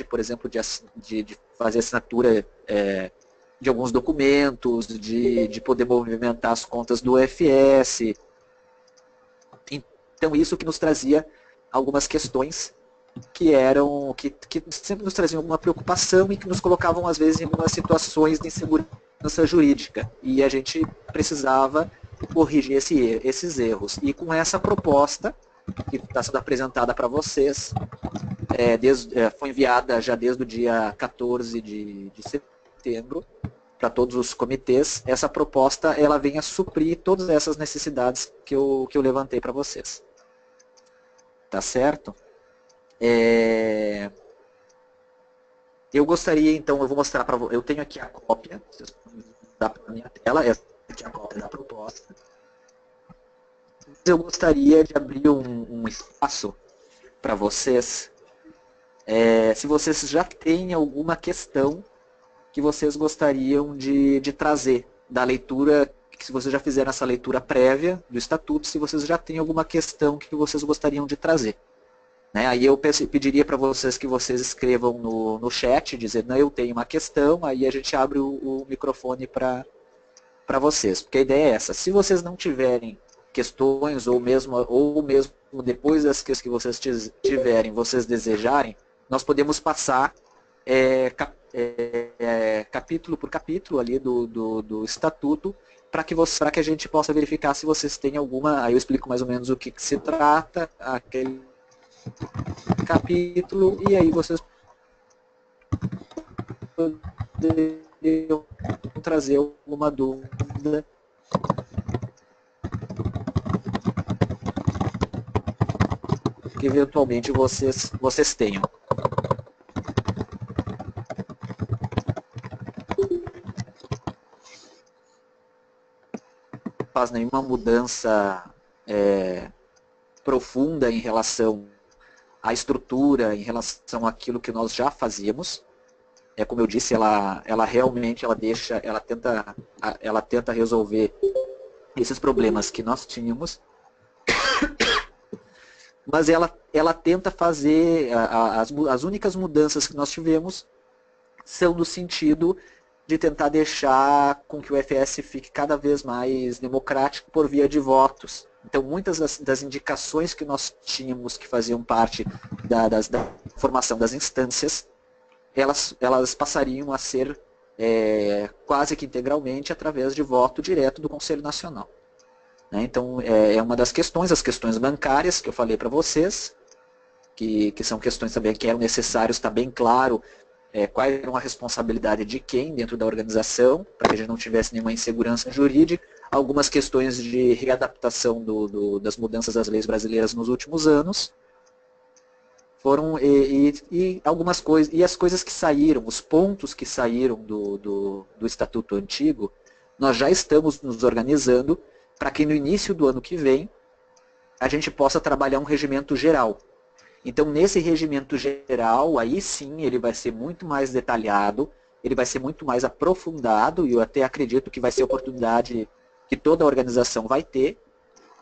por exemplo, de fazer assinatura de alguns documentos, de poder movimentar as contas do UFS. Então, isso que nos trazia algumas questões que sempre nos traziam alguma preocupação e que nos colocavam, às vezes, em algumas situações de insegurança jurídica. E a gente precisava corrigir esses erros. E com essa proposta, que está sendo apresentada para vocês, foi enviada já desde o dia 14 de setembro, para todos os comitês, essa proposta ela vem a suprir todas essas necessidades que eu levantei para vocês. Tá certo? Eu gostaria, então, eu vou mostrar para vocês, eu tenho aqui a cópia, vocês podem dar para a minha tela, essa aqui é a cópia da proposta. Eu gostaria de abrir um espaço para vocês, se vocês já têm alguma questão que vocês gostariam de trazer da leitura, se vocês já fizeram essa leitura prévia do Estatuto, se vocês já têm alguma questão que vocês gostariam de trazer. Né? Aí eu pediria para vocês que vocês escrevam no chat, dizendo, não, eu tenho uma questão, aí a gente abre o microfone para vocês. Porque a ideia é essa, se vocês não tiverem questões, ou mesmo depois das questões que vocês tiverem, vocês desejarem, nós podemos passar capítulo por capítulo ali do Estatuto, para que a gente possa verificar se vocês têm alguma, aí eu explico mais ou menos o que se trata, aquele capítulo, e aí vocês poderiam trazer alguma dúvida que eventualmente vocês tenham. Não faz nenhuma mudança profunda em relação à estrutura, em relação àquilo que nós já fazíamos. Como eu disse, ela realmente ela tenta resolver esses problemas que nós tínhamos, mas ela tenta fazer, as únicas mudanças que nós tivemos são no sentido de tentar deixar com que o FS fique cada vez mais democrático por via de votos. Então, muitas das indicações que nós tínhamos que faziam parte da formação das instâncias, elas passariam a ser quase que integralmente através de voto direto do Conselho Nacional. Né? Então, é uma das questões, as questões bancárias que eu falei para vocês, que são questões também que eram necessários, está bem claro qual era a responsabilidade de quem dentro da organização, para que a gente não tivesse nenhuma insegurança jurídica, algumas questões de readaptação das mudanças das leis brasileiras nos últimos anos, foram e algumas coisas, e as coisas que saíram, os pontos que saíram do Estatuto Antigo, nós já estamos nos organizando para que no início do ano que vem a gente possa trabalhar um regimento geral. Então, nesse regimento geral, aí sim, ele vai ser muito mais detalhado, ele vai ser muito mais aprofundado, e eu até acredito que vai ser a oportunidade que toda a organização vai ter,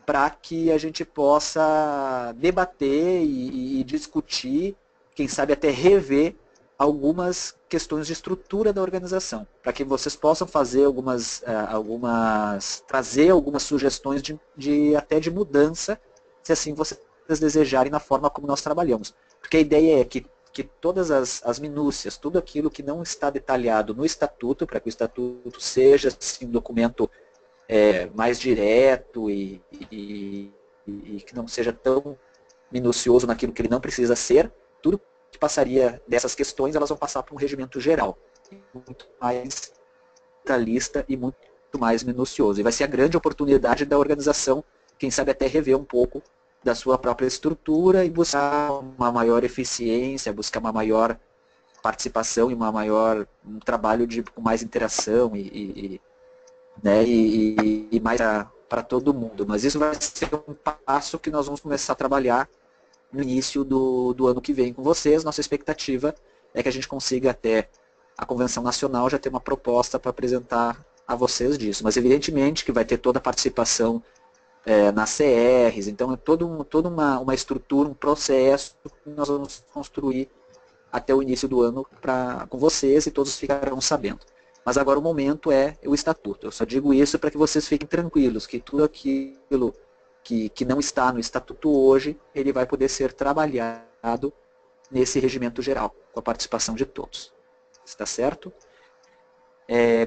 para que a gente possa debater e discutir, quem sabe até rever algumas questões de estrutura da organização, para que vocês possam fazer trazer algumas sugestões até de mudança, se assim vocês desejarem, na forma como nós trabalhamos. Porque a ideia é que todas as minúcias, tudo aquilo que não está detalhado no Estatuto, para que o Estatuto seja assim, um documento mais direto e que não seja tão minucioso naquilo que ele não precisa ser, tudo que passaria dessas questões, elas vão passar para um regimento geral, muito mais detalhista e muito mais minucioso. E vai ser a grande oportunidade da organização, quem sabe até rever um pouco da sua própria estrutura e buscar uma maior eficiência, buscar uma maior participação e um trabalho com mais interação e mais para todo mundo. Mas isso vai ser um passo que nós vamos começar a trabalhar no início do ano que vem com vocês. Nossa expectativa é que a gente consiga até a Convenção Nacional já ter uma proposta para apresentar a vocês disso. Mas evidentemente que vai ter toda a participação nas CRs, então é toda uma estrutura, um processo que nós vamos construir até o início do ano com vocês e todos ficarão sabendo. Mas agora o momento é o estatuto. Eu só digo isso para que vocês fiquem tranquilos, que tudo aquilo que não está no estatuto hoje, ele vai poder ser trabalhado nesse regimento geral, com a participação de todos. Está certo?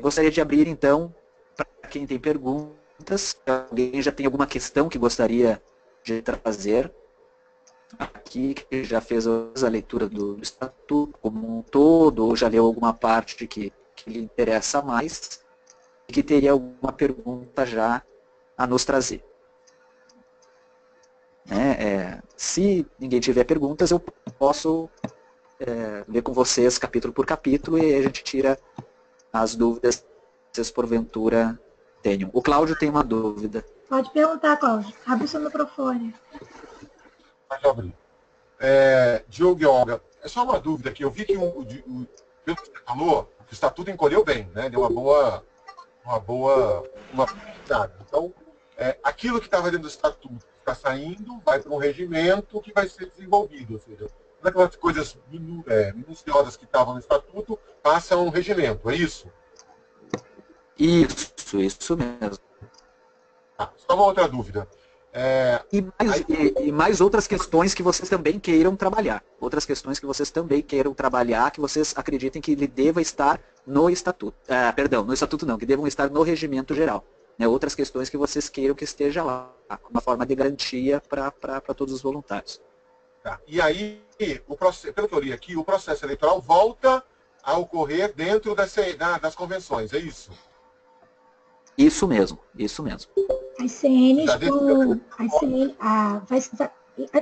Gostaria de abrir, então, para quem tem perguntas. Alguém já tem alguma questão que gostaria de trazer aqui, que já fez a leitura do estatuto como um todo, ou já leu alguma parte que lhe interessa mais, e que teria alguma pergunta já a nos trazer. Se ninguém tiver perguntas, eu posso ler com vocês capítulo por capítulo e a gente tira as dúvidas que vocês porventura tenham. O Cláudio tem uma dúvida. Pode perguntar, Cláudio. Abre o seu microfone. Pode abrir. Diogo e Olga, é só uma dúvida aqui. Eu vi que pelo que você falou, o estatuto encolheu bem, né? Deu uma boa. Então, aquilo que estava dentro do estatuto está saindo, vai para um regimento que vai ser desenvolvido. Ou seja, aquelas coisas minuciosas que estavam no estatuto passam a um regimento, é isso? Isso mesmo. Só uma outra dúvida. E mais outras questões que vocês também queiram trabalhar. Outras questões que vocês também queiram trabalhar, que vocês acreditem que ele deva estar no estatuto. Perdão, no estatuto não, que devam estar no regimento geral. Outras questões que vocês queiram que esteja lá, uma forma de garantia para todos os voluntários. Tá. E aí, pelo que eu li aqui, o processo eleitoral volta a ocorrer dentro das convenções, é isso? Isso mesmo, isso mesmo. As CNs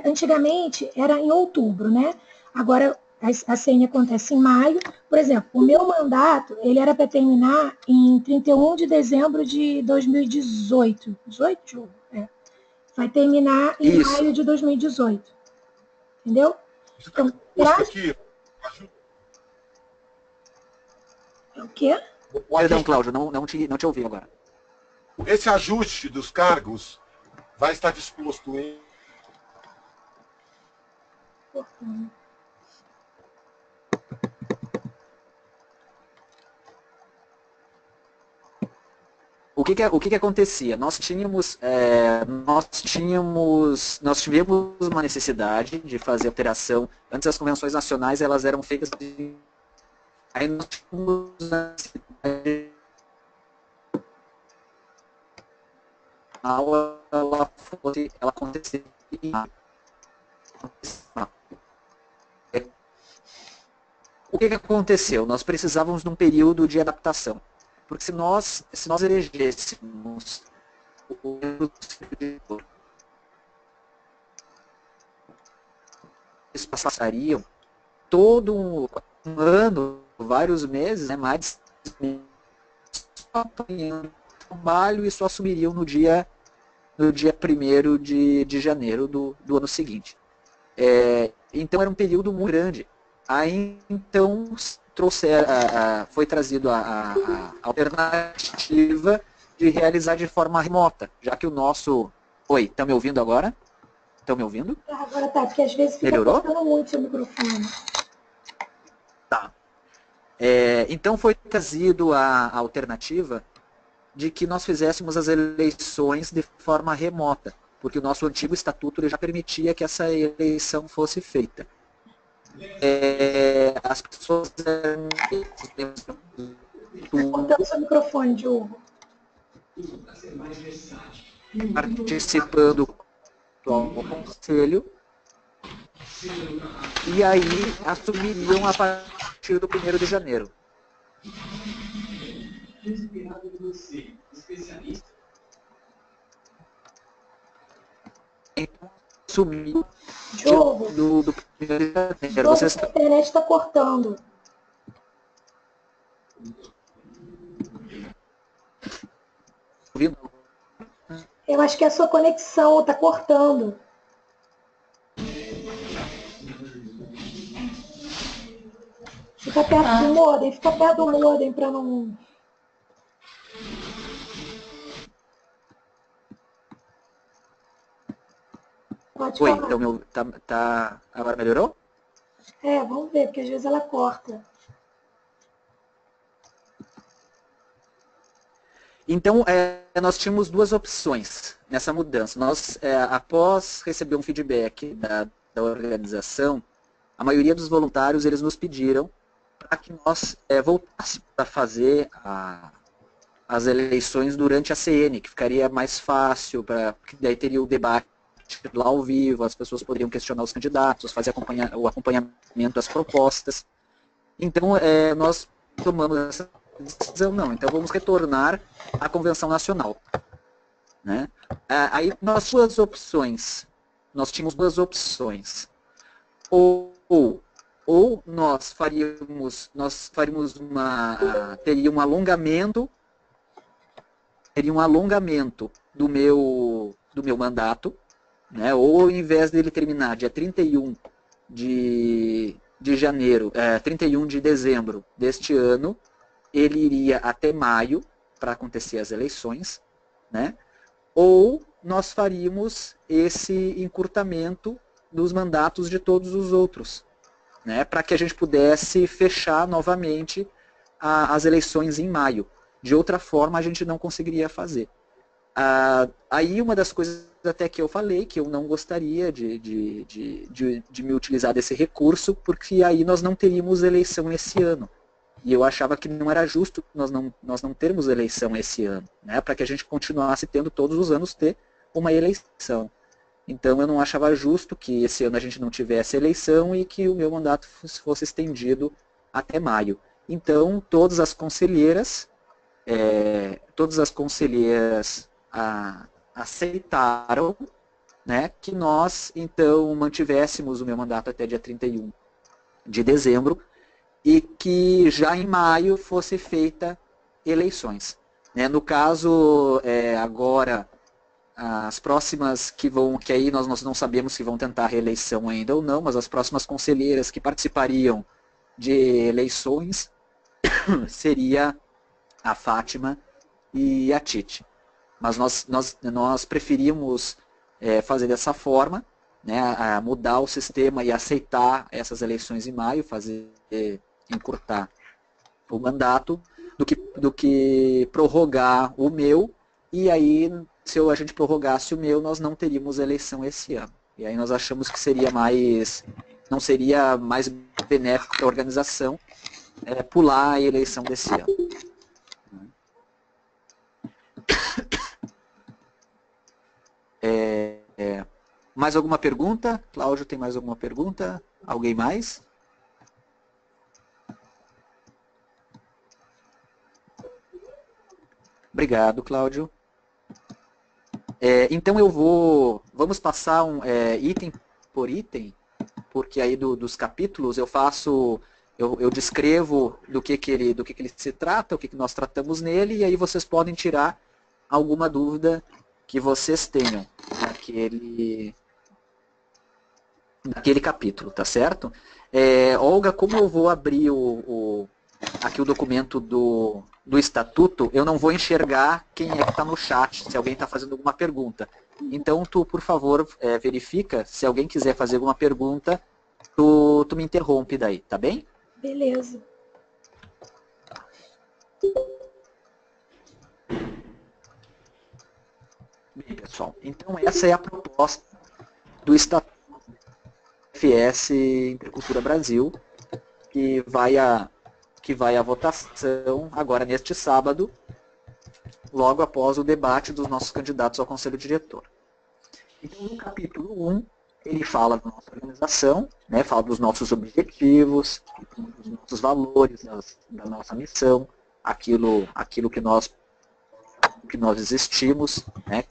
antigamente era em outubro, né? Agora a CN acontece em maio. Por exemplo, o meu mandato, ele era para terminar em 31 de dezembro de 2018. 18? Vai terminar em maio de 2018. Entendeu? Então, o quê? Perdão, Cláudio, não te ouvi agora. Esse ajuste dos cargos vai estar disposto em... O que acontecia? Nós tivemos uma necessidade de fazer alteração. Antes as convenções nacionais elas eram feitas aí nós tínhamos a necessidade ela acontecia o que aconteceu? Nós precisávamos de um período de adaptação. Porque se nós elegêssemos o servidor, eles passariam todo um ano, vários meses, mais só apanhando trabalho e só assumiriam no dia 1º de janeiro do ano seguinte. Então era um período muito grande. Aí então foi trazido a alternativa de realizar de forma remota, já que o nosso... Oi, estão me ouvindo agora? Estão me ouvindo? Agora tá, porque às vezes fica cortando muito seu microfone. Tá. Então foi trazido a alternativa de que nós fizéssemos as eleições de forma remota, porque o nosso antigo estatuto ele já permitia que essa eleição fosse feita. As pessoas cortando seu microfone, Diogo. Participando do conselho e aí assumiriam a partir do 1º de janeiro. Então, assumiu do 1º de janeiro. A internet está cortando. Ouvindo? Eu acho que a sua conexão está cortando. Fica perto do modem, para não... Pode Oi, falar. então agora melhorou? Vamos ver, porque às vezes ela corta. Então, nós tínhamos duas opções nessa mudança. Nós, após receber um feedback da organização, a maioria dos voluntários eles nos pediram para que nós voltássemos a fazer as eleições durante a CN, que ficaria mais fácil, porque daí teria o debate lá ao vivo, as pessoas poderiam questionar os candidatos, fazer o acompanhamento das propostas. Então, nós tomamos essa decisão, não, então vamos retornar à Convenção Nacional. Né? Aí, nós tínhamos duas opções. Ou nós faríamos teria um alongamento do meu mandato, né? Ou ao invés dele terminar dia 31 de janeiro, 31 de dezembro deste ano, ele iria até maio para acontecer as eleições, né? Ou nós faríamos esse encurtamento dos mandatos de todos os outros, né? Para que a gente pudesse fechar novamente as eleições em maio. De outra forma, a gente não conseguiria fazer. Aí uma das coisas até que eu falei, que eu não gostaria de me utilizar desse recurso, porque aí nós não teríamos eleição esse ano. E eu achava que não era justo nós não termos eleição esse ano, né? Para que a gente continuasse tendo todos os anos ter uma eleição. Então eu não achava justo que esse ano a gente não tivesse eleição e que o meu mandato fosse estendido até maio. Então todas as conselheiras aceitaram, né, que nós então mantivéssemos o meu mandato até dia 31 de dezembro e que já em maio fosse feita eleições. Né? No caso, agora, as próximas que aí nós não sabemos se vão tentar a reeleição ainda ou não, mas as próximas conselheiras que participariam de eleições seria a Fátima e a Tite. Mas nós preferimos fazer dessa forma, né, mudar o sistema e aceitar essas eleições em maio, encurtar o mandato, do que prorrogar o meu, e aí, se a gente prorrogasse o meu, nós não teríamos eleição esse ano. E aí nós achamos que não seria mais benéfico para a organização pular a eleição desse ano. Mais alguma pergunta? Cláudio, tem mais alguma pergunta? Alguém mais? Obrigado, Cláudio. Então vamos passar item por item, porque aí dos capítulos eu descrevo do que ele se trata, o que nós tratamos nele, e aí vocês podem tirar alguma dúvida que vocês tenham naquele capítulo, tá certo? Olga, como eu vou abrir aqui o documento do estatuto, eu não vou enxergar quem que está no chat, se alguém está fazendo alguma pergunta. Então, tu, por favor, verifica, se alguém quiser fazer alguma pergunta, tu me interrompe daí, tá bem? Beleza. Bem, pessoal, então essa é a proposta do Estatuto FS Intercultura Brasil, que vai à votação agora neste sábado, logo após o debate dos nossos candidatos ao Conselho Diretor. Então, no capítulo 1, ele fala da nossa organização, né, fala dos nossos objetivos, dos nossos valores, da nossa missão, aquilo que nós existimos, né,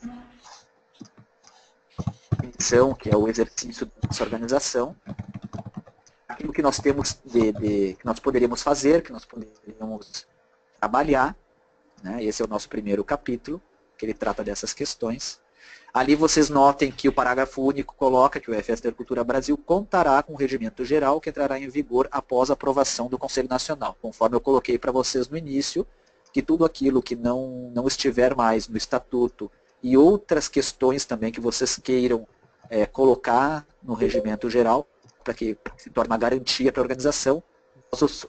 missão, que é o exercício da nossa organização, aquilo que nós temos que nós poderíamos fazer, que nós poderíamos trabalhar, né, esse é o nosso primeiro capítulo, que ele trata dessas questões. Ali vocês notem que o parágrafo único coloca que o FS Intercultura Brasil contará com o regimento geral que entrará em vigor após a aprovação do Conselho Nacional, conforme eu coloquei para vocês no início, que tudo aquilo que não estiver mais no Estatuto e outras questões também que vocês queiram colocar no regimento geral, para que se torne uma garantia para a organização,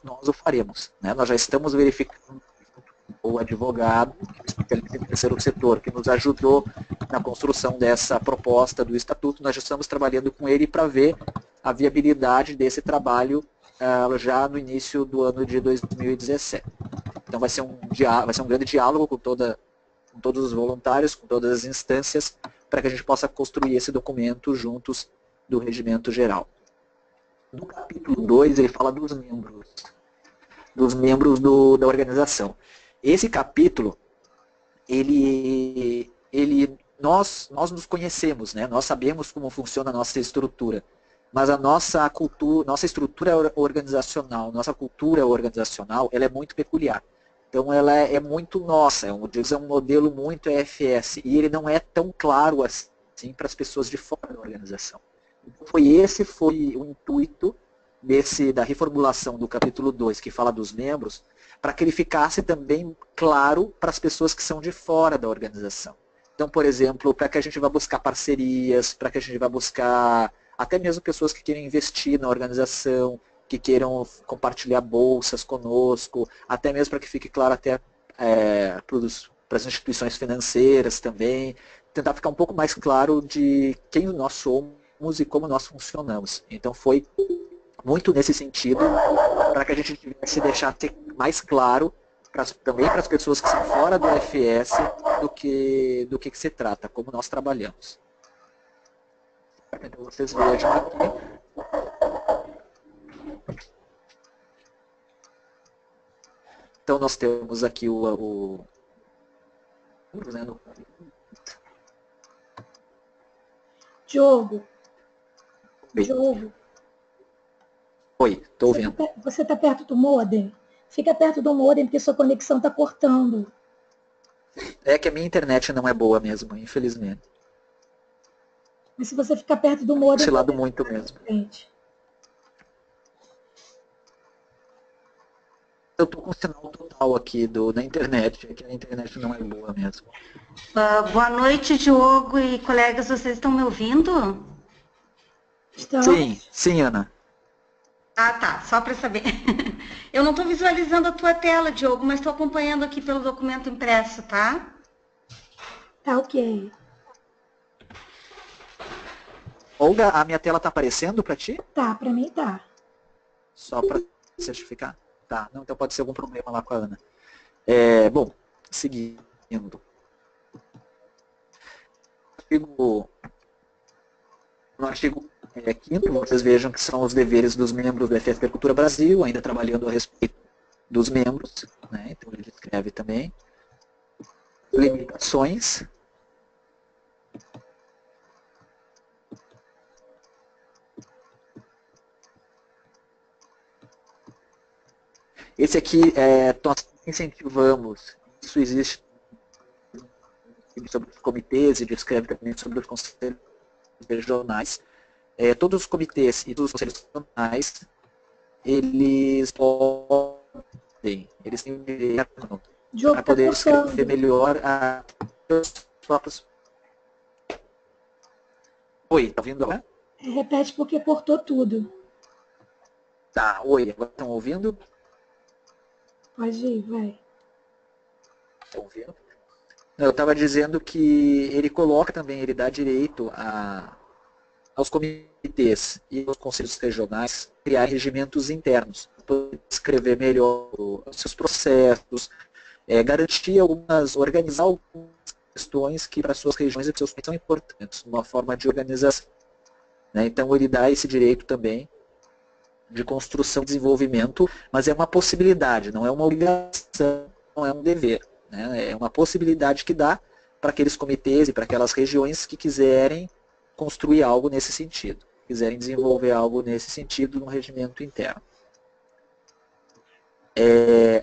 nós o faremos. Né? Nós já estamos verificando o advogado, especialista em terceiro setor, que nos ajudou na construção dessa proposta do estatuto, nós já estamos trabalhando com ele para ver a viabilidade desse trabalho já no início do ano de 2017. Então vai ser um grande diálogo com todos os voluntários, com todas as instâncias, para que a gente possa construir esse documento juntos do Regimento Geral. No capítulo 2, ele fala dos membros da organização. Esse capítulo, nós nos conhecemos, né? Nós sabemos como funciona a nossa estrutura, mas a nossa estrutura organizacional, nossa cultura organizacional, ela é muito peculiar. Então ela é muito nossa, é um modelo muito EFS, e ele não é tão claro assim para as pessoas de fora da organização. Então foi o intuito da reformulação do capítulo 2, que fala dos membros, para que ele ficasse também claro para as pessoas que são de fora da organização. Então, por exemplo, para que a gente vá buscar parcerias, para que a gente vá buscar até mesmo pessoas que queiram investir na organização, que queiram compartilhar bolsas conosco, até mesmo para que fique claro até para as instituições financeiras também, tentar ficar um pouco mais claro de quem nós somos e como nós funcionamos. Então foi muito nesse sentido, para que a gente tivesse deixar mais claro também para as pessoas que são fora do FS do que se trata, como nós trabalhamos. Então vocês vejam aqui. Então nós temos aqui Diogo. Oi. Diogo. Oi, estou ouvindo. Você está perto do modem? Fica perto do modem porque sua conexão está cortando. É que a minha internet não é boa mesmo, infelizmente. Mas se você ficar perto do modem... Oscilado muito mesmo. Eu estou com sinal total aqui na internet, que a internet não é boa mesmo. Boa noite, Diogo e colegas, vocês estão me ouvindo? Sim, Ana. Ah, tá, só para saber. Eu não estou visualizando a tua tela, Diogo, mas estou acompanhando aqui pelo documento impresso, tá? Tá, ok. Olga, a minha tela está aparecendo para ti? Tá, para mim tá. Só para certificar? Tá, não, então pode ser algum problema lá com a Ana. Bom, seguindo. No artigo 5º, vocês vejam que são os deveres dos membros do FSP Cultura Brasil, ainda trabalhando a respeito dos membros, né? Então ele descreve também limitações. Esse aqui, nós incentivamos, isso existe sobre os comitês e descreve também sobre os conselhos regionais. Todos os comitês e todos os conselhos regionais, eles têm direito para poder escrever melhor as próprias... Oi, tá ouvindo agora? Repete porque cortou tudo. Tá, oi, agora estão ouvindo? Pode ir, vai. Estão ouvindo? Eu estava dizendo que ele coloca também, ele dá direito aos comitês e aos conselhos regionais criar regimentos internos, para escrever melhor os seus processos, organizar algumas questões que para suas regiões e para seus países são importantes, uma forma de organização. Né? Então ele dá esse direito também de construção e desenvolvimento, mas é uma possibilidade, não é uma obrigação, não é um dever. Né? É uma possibilidade que dá para aqueles comitês e para aquelas regiões que quiserem construir algo nesse sentido, quiserem desenvolver algo nesse sentido no regimento interno.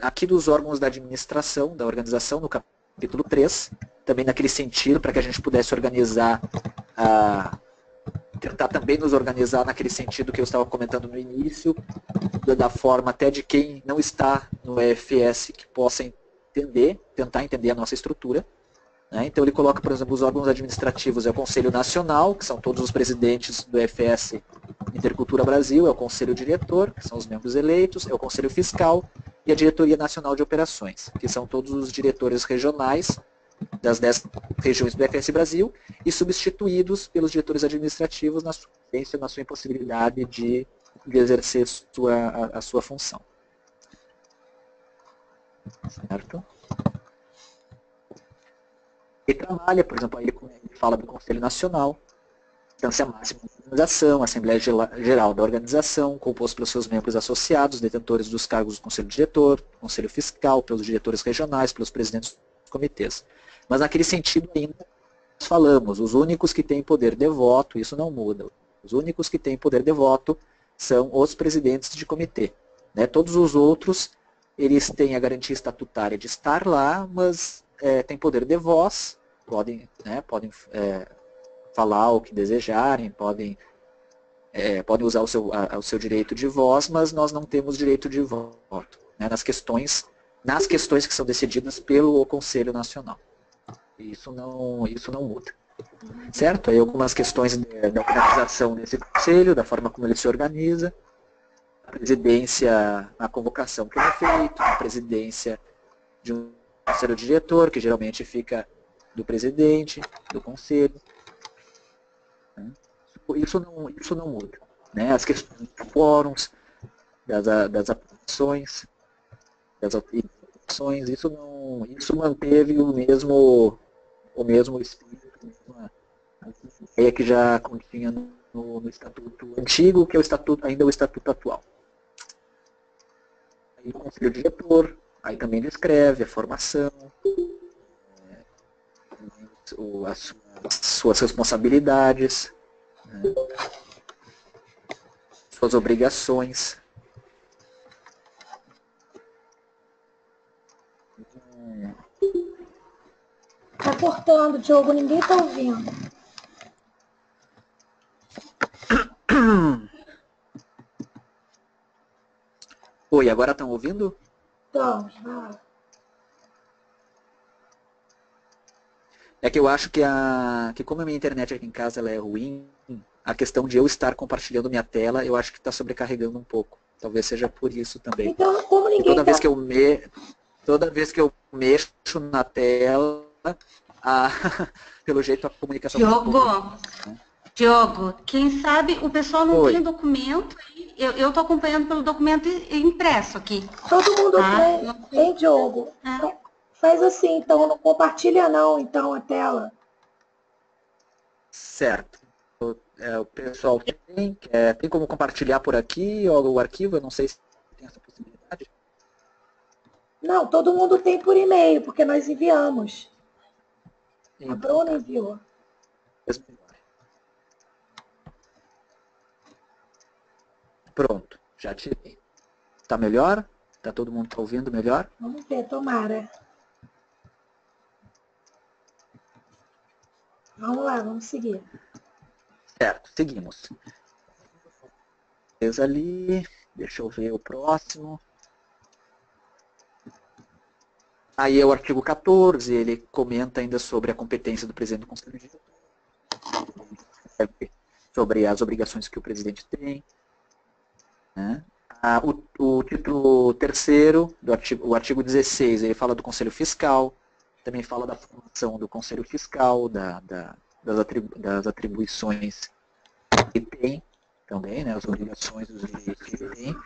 Aqui dos órgãos da administração, da organização, no capítulo 3, também naquele sentido, para que a gente pudesse organizar, tentar também nos organizar naquele sentido que eu estava comentando no início, da forma até de quem não está no EFS que possa tentar entender a nossa estrutura. Né? Então ele coloca, por exemplo, os órgãos administrativos, é o Conselho Nacional, que são todos os presidentes do EFS Intercultura Brasil é o Conselho Diretor, que são os membros eleitos, é o Conselho Fiscal e a Diretoria Nacional de Operações, que são todos os diretores regionais das 10 regiões do FS Brasil e substituídos pelos diretores administrativos na sua impossibilidade de exercer a sua função. Certo? E trabalha, por exemplo, aí ele fala do Conselho Nacional, instância máxima da organização, Assembleia Geral da Organização, composto pelos seus membros associados, detentores dos cargos do Conselho Diretor, Conselho Fiscal, pelos diretores regionais, pelos presidentes dos comitês. Mas naquele sentido ainda, nós falamos, os únicos que têm poder de voto, isso não muda, os únicos que têm poder de voto são os presidentes de comitê. Né? Todos os outros, eles têm a garantia estatutária de estar lá, mas têm poder de voz, podem falar o que desejarem, podem usar o seu direito de voz, mas nós não temos direito de voto, né, nas questões que são decididas pelo Conselho Nacional. Isso não muda. Certo? Aí algumas questões da organização desse conselho, da forma como ele se organiza, a presidência, a convocação que é feita, a presidência de um conselho diretor, que geralmente fica do presidente, do conselho. Isso não muda. Né? As questões dos quórums, das aprovações, isso manteve o mesmo espírito, a ideia que já continha no estatuto antigo, que é ainda o estatuto atual. Aí o conselho diretor, aí também descreve a formação, as suas responsabilidades, né, suas obrigações. Tá cortando, Diogo, ninguém tá ouvindo. Oi, agora estão ouvindo? Então, vai. É que eu acho que como a minha internet aqui em casa ela é ruim, a questão de eu estar compartilhando minha tela, eu acho que está sobrecarregando um pouco. Talvez seja por isso também. Então, como ninguém Toda vez que eu mexo na tela, pelo jeito a comunicação... Diogo, quem sabe o pessoal não tem documento, eu estou acompanhando pelo documento impresso aqui. Todo mundo tem, Diogo. É. Faz assim, então, não compartilha não, então, a tela. Certo. O pessoal tem como compartilhar por aqui o arquivo? Eu não sei se tem essa possibilidade. Não, todo mundo tem por e-mail, porque nós enviamos. Então, a Bruna enviou. Pronto, já tirei. Tá melhor? Tá todo mundo ouvindo melhor? Vamos ver, tomara. Vamos lá, vamos seguir. Certo, seguimos. Ali, deixa eu ver o próximo. Aí é o artigo 14, ele comenta ainda sobre a competência do presidente do Conselho Diretor, sobre as obrigações que o presidente tem. Né? O título 3º, o artigo 16, ele fala do Conselho Fiscal, também fala da formação do Conselho Fiscal, das atribuições que tem também, né, as obrigações dos direitos que tem.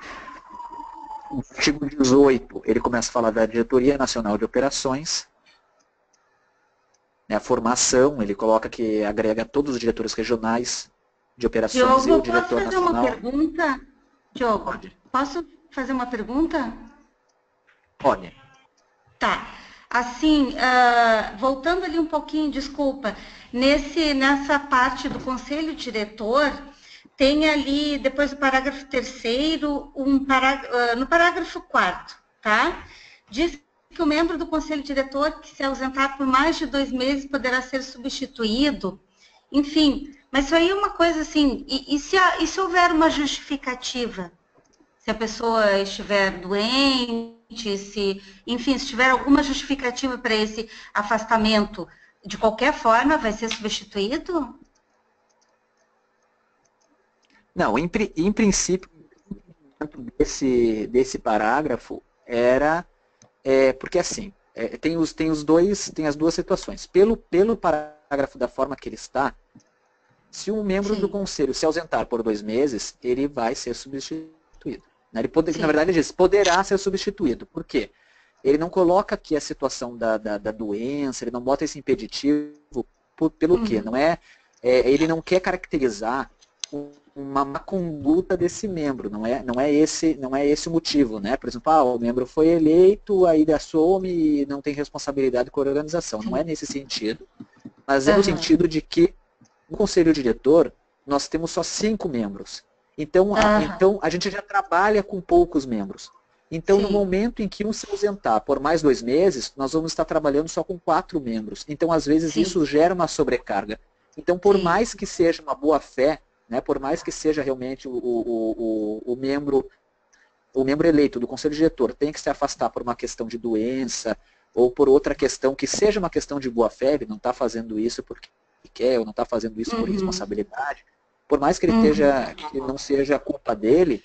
O artigo 18, ele começa a falar da Diretoria Nacional de Operações, né, a formação, ele coloca que agrega todos os diretores regionais de operações Diogo, e o diretor nacional. Uma pergunta? Diogo, posso fazer uma pergunta? Pode. Tá. Assim, voltando ali um pouquinho, desculpa, nessa parte do Conselho Diretor, tem ali, depois do parágrafo 3º, no parágrafo 4º, tá? Diz que o membro do Conselho Diretor que se ausentar por mais de 2 meses poderá ser substituído, enfim, mas isso aí é uma coisa assim, e se houver uma justificativa? Se a pessoa estiver doente, se tiver alguma justificativa para esse afastamento, de qualquer forma, vai ser substituído? Não, em princípio, desse parágrafo era, porque assim, tem as duas situações. Pelo parágrafo da forma que ele está, se um membro do conselho se ausentar por 2 meses, ele vai ser substituído. Né? Na verdade, ele diz, poderá ser substituído. Por quê? Ele não coloca aqui a situação da doença, ele não bota esse impeditivo pelo quê? Não ele não quer caracterizar uma má conduta desse membro, não é esse o motivo, né? Por exemplo, o membro foi eleito, aí assume e não tem responsabilidade com a organização. Não é nesse sentido, mas é no sentido de que no conselho diretor nós temos só 5 membros. Então a gente já trabalha com poucos membros. Então, no momento em que um se ausentar por mais 2 meses, nós vamos estar trabalhando só com 4 membros. Então, às vezes, isso gera uma sobrecarga. Então, por mais que seja uma boa-fé, né, por mais que seja realmente o membro eleito do conselho diretor tem que se afastar por uma questão de doença ou por outra questão que seja uma questão de boa-fé, ele não está fazendo isso porque quer ou não está fazendo isso por responsabilidade, por mais que ele que não seja culpa dele,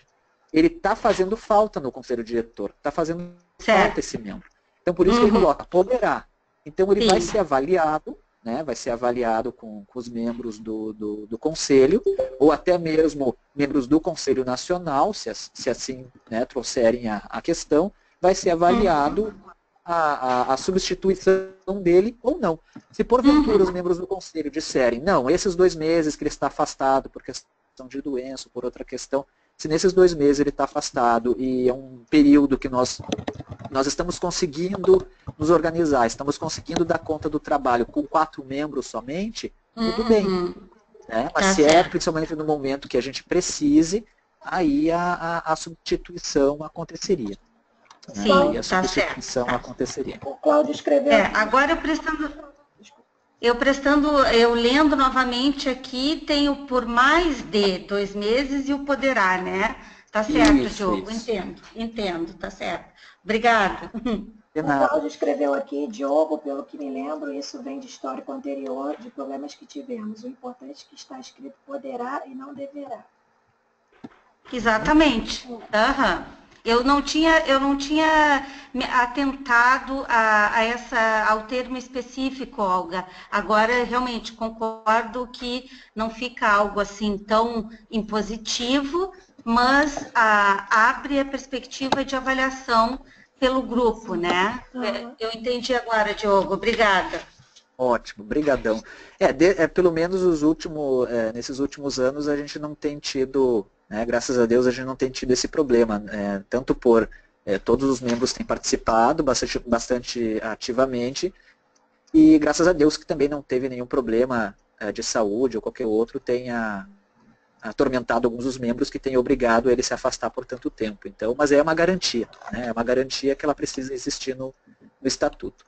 ele está fazendo falta no conselho diretor, está fazendo falta esse membro. Então, por isso que ele coloca, poderá. Então, ele vai ser avaliado, né, vai ser avaliado com os membros do conselho, ou até mesmo membros do Conselho Nacional, se assim, né, trouxerem a questão, vai ser avaliado a substituição dele ou não. Se porventura os membros do conselho disserem, não, esses 2 meses que ele está afastado por questão de doença, por outra questão, se nesses 2 meses ele está afastado e é um período que nós estamos conseguindo nos organizar, estamos conseguindo dar conta do trabalho com 4 membros somente, tudo bem. Né? Mas se principalmente no momento que a gente precise, aí a substituição aconteceria. Sim, né? Aí a substituição aconteceria. O Cláudio escreveu... agora eu lendo novamente aqui, tenho por mais de 2 meses e o poderá, né? Tá certo, Diogo, entendo, tá certo. Obrigada. O Cláudio escreveu aqui, Diogo, pelo que me lembro, isso vem de histórico anterior, de problemas que tivemos. O importante é que está escrito poderá e não deverá. Exatamente. Eu não tinha me atentado ao termo específico, Olga. Agora, realmente, concordo que não fica algo assim tão impositivo, mas abre a perspectiva de avaliação pelo grupo, né? Eu entendi agora, Diogo. Obrigada. Ótimo, brigadão. Pelo menos nesses últimos anos a gente não tem tido, né, graças a Deus a gente não tem tido esse problema, tanto por todos os membros têm participado bastante ativamente e graças a Deus que também não teve nenhum problema de saúde ou qualquer outro tenha atormentado alguns dos membros que tenha obrigado ele se afastar por tanto tempo. Então, mas é uma garantia, né? É uma garantia que ela precisa existir no estatuto.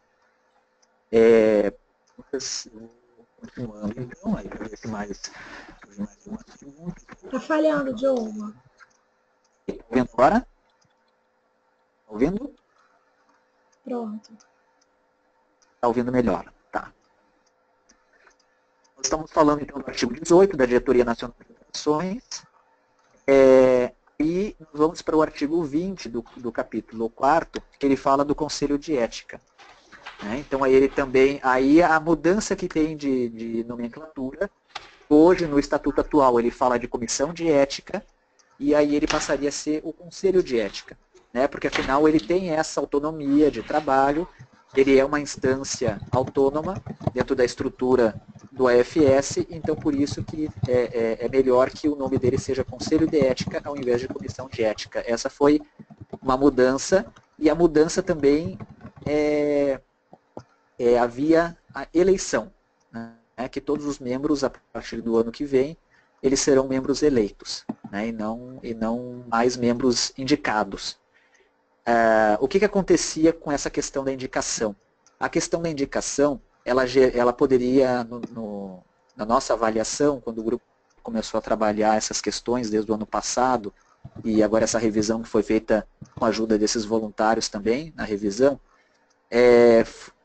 Continuando, então, aí para ver se mais uma pergunta. Está falhando, Diogo. Está ouvindo agora? Está ouvindo? Pronto. Está ouvindo melhor. Tá. Nós estamos falando, então, do artigo 18 da Diretoria Nacional de Eleições. E nós vamos para o artigo 20 do capítulo 4º, que ele fala do Conselho de Ética. Então, aí a mudança que tem de nomenclatura, hoje no estatuto atual ele fala de comissão de ética, e aí ele passaria a ser o Conselho de Ética, né? Porque afinal ele tem essa autonomia de trabalho, ele é uma instância autônoma dentro da estrutura do AFS, então por isso que é melhor que o nome dele seja Conselho de Ética ao invés de Comissão de Ética. Essa foi uma mudança, e a mudança também havia a eleição, né, que todos os membros, a partir do ano que vem, eles serão membros eleitos, né, e não mais membros indicados. O que acontecia com essa questão da indicação? A questão da indicação, ela poderia, na nossa avaliação, quando o grupo começou a trabalhar essas questões desde o ano passado, e agora essa revisão que foi feita com a ajuda desses voluntários também, na revisão,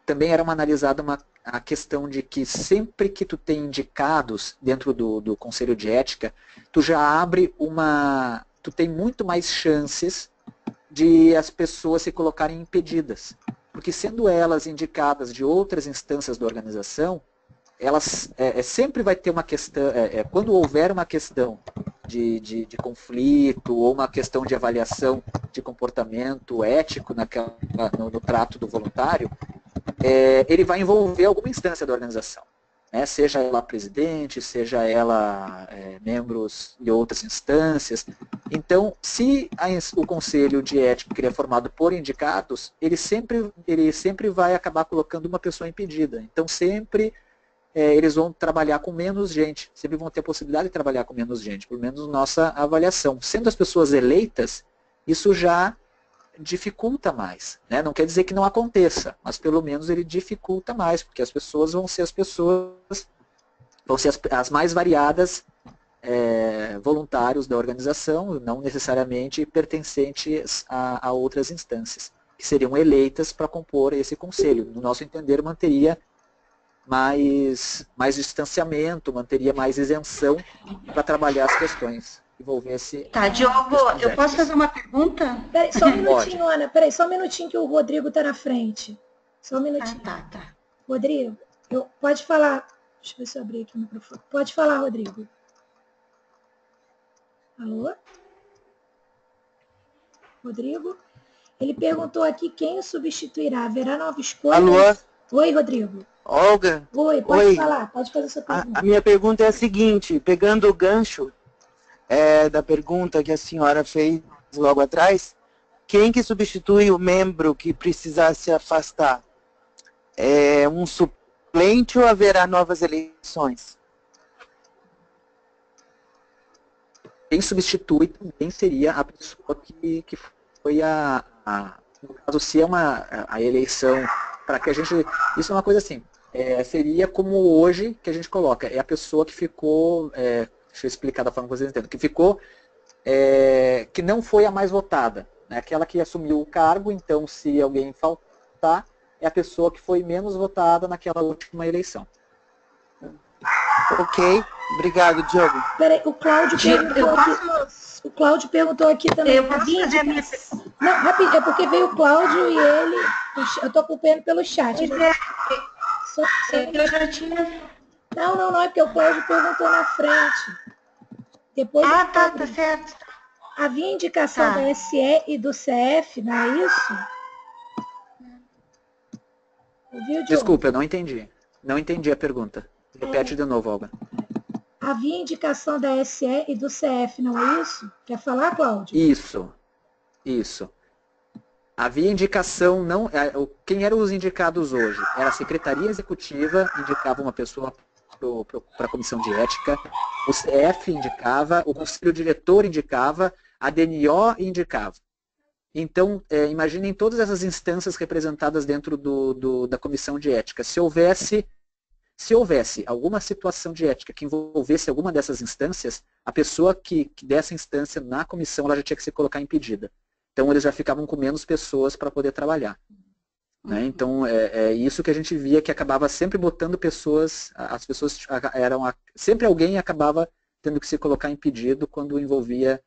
também era analisada a questão de que sempre que tu tem indicados dentro do Conselho de Ética, tu já abre tu tem muito mais chances de as pessoas se colocarem impedidas. Porque sendo elas indicadas de outras instâncias da organização, elas sempre vai ter uma questão, quando houver uma questão de conflito ou uma questão de avaliação de comportamento ético no trato do voluntário, ele vai envolver alguma instância da organização, né? Seja ela presidente, seja ela membros de outras instâncias. Então, se o Conselho de Ética ele é formado por indicados, ele sempre vai acabar colocando uma pessoa impedida. Então, sempre eles vão trabalhar com menos gente, sempre vão ter a possibilidade de trabalhar com menos gente, pelo menos nossa avaliação. Sendo as pessoas eleitas, isso já dificulta mais, né? Não quer dizer que não aconteça, mas pelo menos ele dificulta mais, porque as pessoas vão ser as mais variadas voluntários da organização, não necessariamente pertencentes a outras instâncias, que seriam eleitas para compor esse conselho. No nosso entender, manteria mais distanciamento, manteria mais isenção para trabalhar as questões. Envolvesse. Tá, Diogo, eu posso fazer uma pergunta? Peraí, só um minutinho, Ana. Peraí, só um minutinho que o Rodrigo está na frente. Só um minutinho. Tá. Rodrigo, pode falar. Deixa eu ver se eu abri aqui o microfone. Pode falar, Rodrigo. Alô? Rodrigo? Ele perguntou aqui quem o substituirá. Haverá nova escolha? Alô? Oi, Rodrigo. Olga? Oi, pode falar. Pode fazer sua pergunta. A minha pergunta é a seguinte, pegando o gancho da pergunta que a senhora fez logo atrás, quem que substitui o membro que precisar se afastar? É um suplente ou haverá novas eleições? Quem substitui também seria a pessoa que foi no caso, se é a eleição, para que a gente... Isso é uma coisa assim, seria como hoje que a gente coloca, é a pessoa que ficou... deixa eu explicar da forma que vocês entendem, que ficou, que não foi a mais votada, né? Aquela que assumiu o cargo, então se alguém faltar, é a pessoa que foi menos votada naquela última eleição. Ok, obrigado, Diogo. Peraí, o Cláudio perguntou aqui. O Cláudio perguntou aqui também. Eu posso fazer a minha... Não, rapidinho, é porque veio o Cláudio e ele... Eu estou acompanhando pelo chat. Eu já tinha... Não, é porque o Cláudio perguntou na frente. Depois tá certo. Havia indicação da SE e do CF, não é isso? Ouviu, Diogo? Desculpa, eu não entendi. Não entendi a pergunta. Repete de novo, Olga. Havia indicação da SE e do CF, não é isso? Quer falar, Cláudio? Isso. Havia indicação, não. Quem eram os indicados hoje? Era a Secretaria Executiva, indicava uma pessoa para a Comissão de Ética, o CF indicava, o Conselho Diretor indicava, a DNO indicava. Então, imaginem todas essas instâncias representadas dentro da Comissão de Ética. Se houvesse alguma situação de ética que envolvesse alguma dessas instâncias, a pessoa que dessa instância na comissão ela já tinha que se colocar impedida. Então eles já ficavam com menos pessoas para poder trabalhar. Né? Então é isso que a gente via, que acabava sempre botando pessoas, as pessoas sempre alguém acabava tendo que se colocar impedido quando envolvia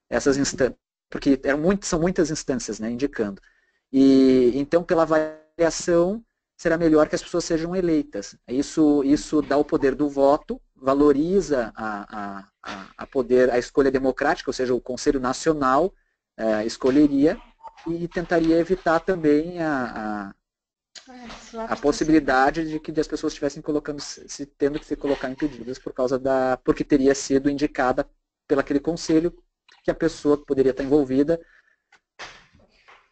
essas instâncias, porque são muitas instâncias, né, indicando. E então pela avaliação será melhor que as pessoas sejam eleitas. Isso dá o poder do voto, valoriza a escolha democrática, ou seja, o Conselho Nacional escolheria e tentaria evitar também a possibilidade de que as pessoas estivessem tendo que se colocar impedidas porque teria sido indicada pelaquele conselho que a pessoa que poderia estar envolvida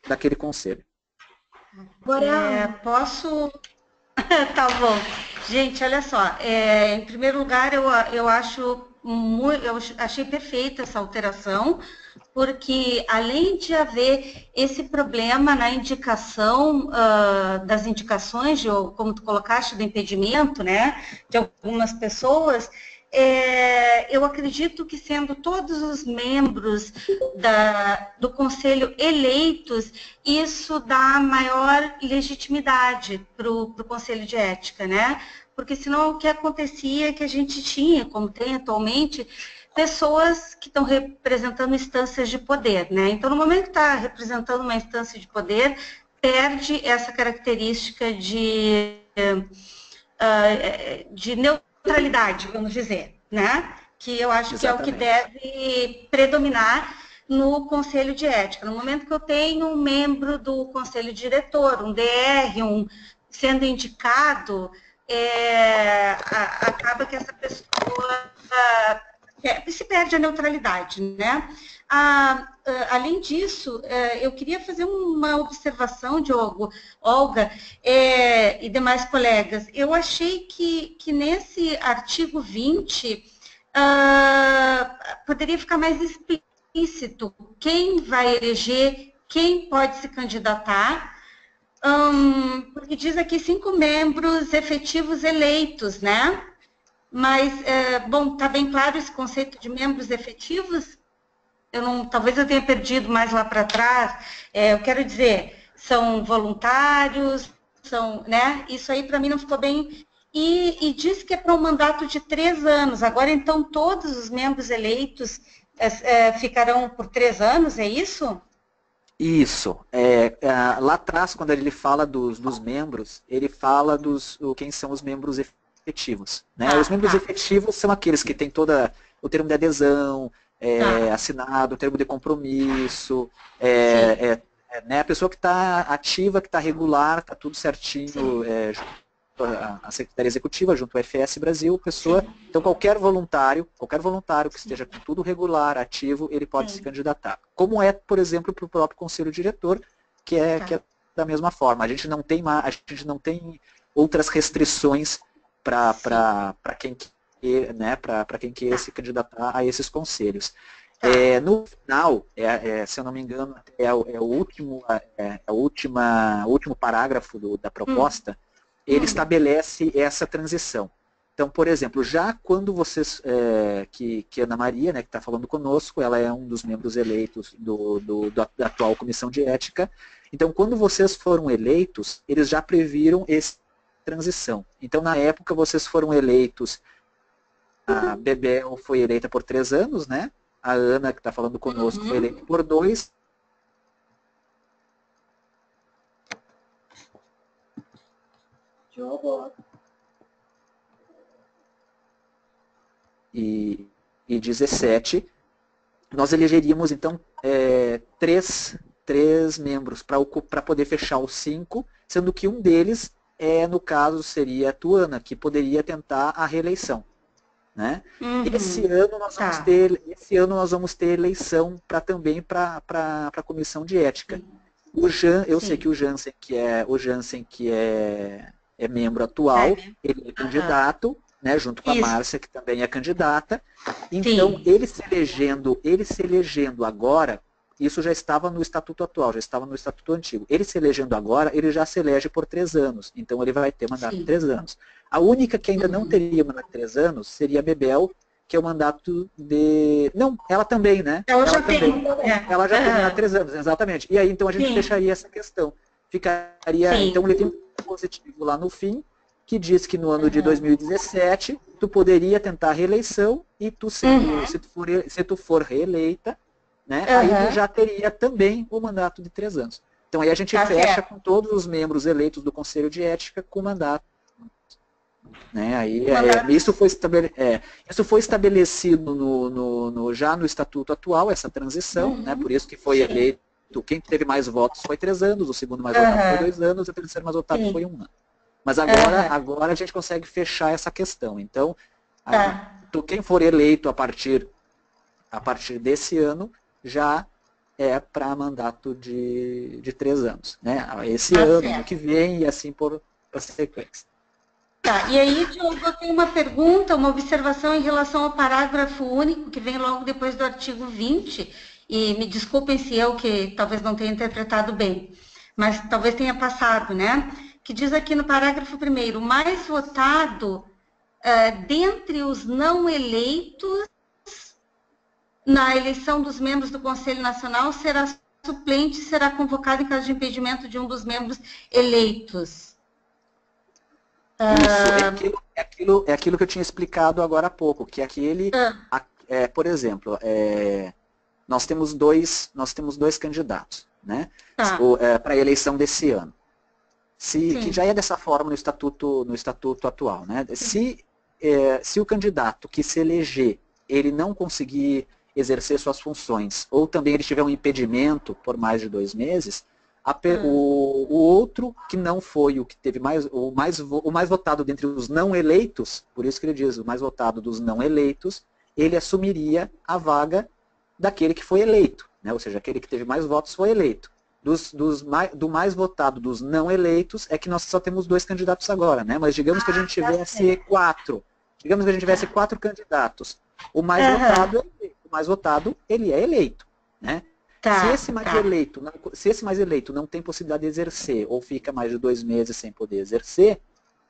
daquele conselho. Posso... Tá bom. Gente, olha só. Em primeiro lugar, eu achei perfeita essa alteração, porque além de haver esse problema na indicação das indicações, como tu colocaste, do impedimento, né, de algumas pessoas, eu acredito que sendo todos os membros do Conselho eleitos, isso dá maior legitimidade para o Conselho de Ética, né? Porque senão o que acontecia é que a gente tinha, como tem atualmente, pessoas que estão representando instâncias de poder, né? Então, no momento que está representando uma instância de poder, perde essa característica de neutralidade, vamos dizer, né? Que eu acho que é o que deve predominar no Conselho de Ética. No momento que eu tenho um membro do Conselho Diretor, um DR, sendo indicado, acaba que essa pessoa se perde a neutralidade, né? Além disso, eu queria fazer uma observação, Diogo, Olga e demais colegas. Eu achei que nesse artigo 20 poderia ficar mais explícito quem vai eleger, quem pode se candidatar, porque diz aqui 5 membros efetivos eleitos, né? Mas, bom, está bem claro esse conceito de membros efetivos? Talvez eu tenha perdido mais lá para trás. Eu quero dizer, são voluntários, né? Isso aí para mim não ficou bem. E diz que é para um mandato de 3 anos. Agora, então, todos os membros eleitos ficarão por 3 anos, é isso? Isso. Lá atrás, quando ele fala dos membros, ele fala quem são os membros efetivos. Né? Os membros efetivos são aqueles que têm todo o termo de adesão, assinado, o termo de compromisso, né? A pessoa que está ativa, que está regular, está tudo certinho, a Secretaria Executiva, junto ao FS Brasil, pessoa. Então, qualquer voluntário que esteja com tudo regular, ativo, ele pode se candidatar. Como é, por exemplo, para o próprio Conselho Diretor, que é da mesma forma. A gente não tem outras restrições para quem queira se candidatar a esses conselhos. No final, se eu não me engano, é o último parágrafo da proposta, ele estabelece essa transição. Então, por exemplo, já quando vocês, que Ana Maria, né, que está falando conosco, ela é um dos membros eleitos da atual Comissão de Ética, então quando vocês foram eleitos, eles já previram essa transição. Então, na época, vocês foram eleitos, a Bebel foi eleita por 3 anos, né? A Ana, que está falando conosco, foi eleita por 2. E 17, nós elegeríamos, então, 3 membros para poder fechar os 5, sendo que um deles, no caso, seria a Tuana, que poderia tentar a reeleição. Né? Esse ano nós vamos ter eleição também para a Comissão de Ética. Eu sei que o Jansen, que é membro atual, ele é candidato, né, junto com a Márcia, que também é candidata. Então, ele se elegendo agora, isso já estava no Estatuto atual, já estava no Estatuto antigo. Ele se elegendo agora, ele já se elege por 3 anos. Então, ele vai ter mandato de 3 anos. A única que ainda não teria mandato de 3 anos seria a Bebel, que é o mandato de... Não, ela também, né? Ela já tem mandato de 3 anos, exatamente. E aí, então, a gente fecharia essa questão. Ficaria... Então, ele tem um positivo lá no fim, que diz que no ano de 2017, tu poderia tentar a reeleição e se tu for reeleita, né, aí tu já teria também o mandato de 3 anos. Então aí a gente fecha com todos os membros eleitos do Conselho de Ética com mandato. Né, aí, isso foi estabelecido já no Estatuto atual, essa transição, né, por isso que foi eleito, quem teve mais votos foi 3 anos, o segundo mais votado foi 2 anos, o terceiro mais votado foi 1 ano. Mas agora a gente consegue fechar essa questão. Então, quem for eleito a partir desse ano, já é para mandato de 3 anos. Né? Esse ano que vem e assim por sequência. E aí, Diogo, eu tenho uma pergunta, uma observação em relação ao parágrafo único, que vem logo depois do artigo 20, e me desculpem se eu que talvez não tenha interpretado bem, mas talvez tenha passado, né? Que diz aqui no parágrafo 1º, o mais votado dentre os não eleitos, na eleição dos membros do Conselho Nacional, será suplente e será convocado em caso de impedimento de um dos membros eleitos. Isso, é aquilo que eu tinha explicado agora há pouco, que aquele, por exemplo, nós temos dois candidatos, né, para a eleição desse ano. Que já é dessa forma no estatuto atual, né? Se o candidato que se eleger, ele não conseguir exercer suas funções, ou também ele tiver um impedimento por mais de 2 meses, o outro que não foi o que teve o mais votado dentre os não eleitos, por isso que ele diz o mais votado dos não eleitos, ele assumiria a vaga daquele que foi eleito, né? Ou seja, aquele que teve mais votos foi eleito. Do mais votado dos não eleitos é que nós só temos 2 candidatos agora, né? Mas digamos que a gente tivesse 4. Digamos que a gente tivesse 4 candidatos. O mais votado, ele é eleito, né? Se esse mais eleito não tem possibilidade de exercer, ou fica mais de 2 meses sem poder exercer,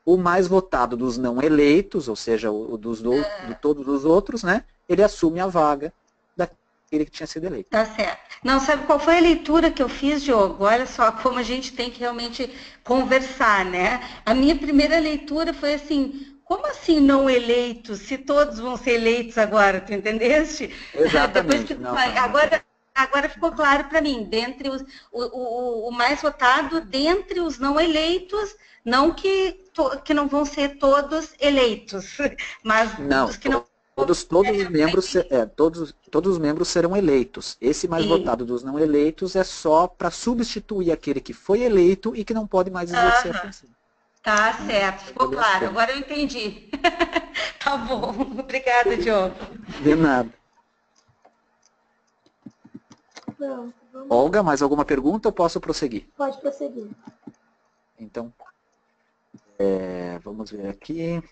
o mais votado dos não eleitos, ou seja, de todos os outros, né? Ele assume a vaga daquele que tinha sido eleito. Tá certo. Não, sabe qual foi a leitura que eu fiz, Diogo? Olha só como a gente tem que realmente conversar, né? A minha primeira leitura foi assim, como assim não eleitos, se todos vão ser eleitos agora, tu entendeste? Exatamente. Agora ficou claro para mim, dentre o mais votado, dentre os não eleitos, não que não vão ser todos eleitos, mas não, os que não... Todos os membros serão eleitos. Esse mais votado dos não eleitos é só para substituir aquele que foi eleito e que não pode mais exercer a função. Tá certo, ficou claro. Agora eu entendi. Tá bom. Obrigada, Diogo. De nada. Pronto, Olga, mais alguma pergunta ou posso prosseguir? Pode prosseguir. Então, vamos ver aqui.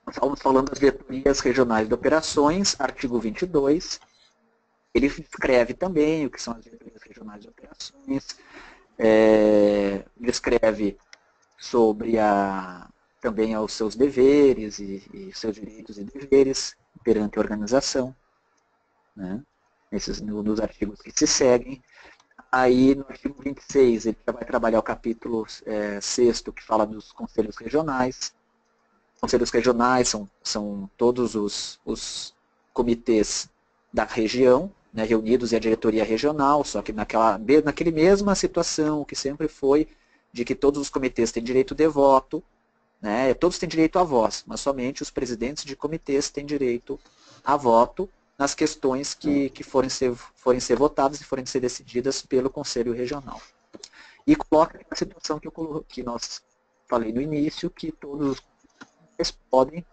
Estamos falando das diretorias regionais de operações, artigo 22. Ele escreve também o que são as diretorias regionais de operações, descreve sobre também os seus deveres e seus direitos e deveres perante a organização, né? Nos artigos que se seguem. Aí, no artigo 26, ele já vai trabalhar o capítulo 6º, que fala dos conselhos regionais. Conselhos regionais são todos os comitês da região, né, reunidos em a diretoria regional, só que naquele mesma situação que sempre foi, de que todos os comitês têm direito de voto, né, todos têm direito a voz, mas somente os presidentes de comitês têm direito a voto nas questões que forem ser votadas e forem ser decididas pelo Conselho Regional. E coloca a situação que nós falei no início, que todos os podem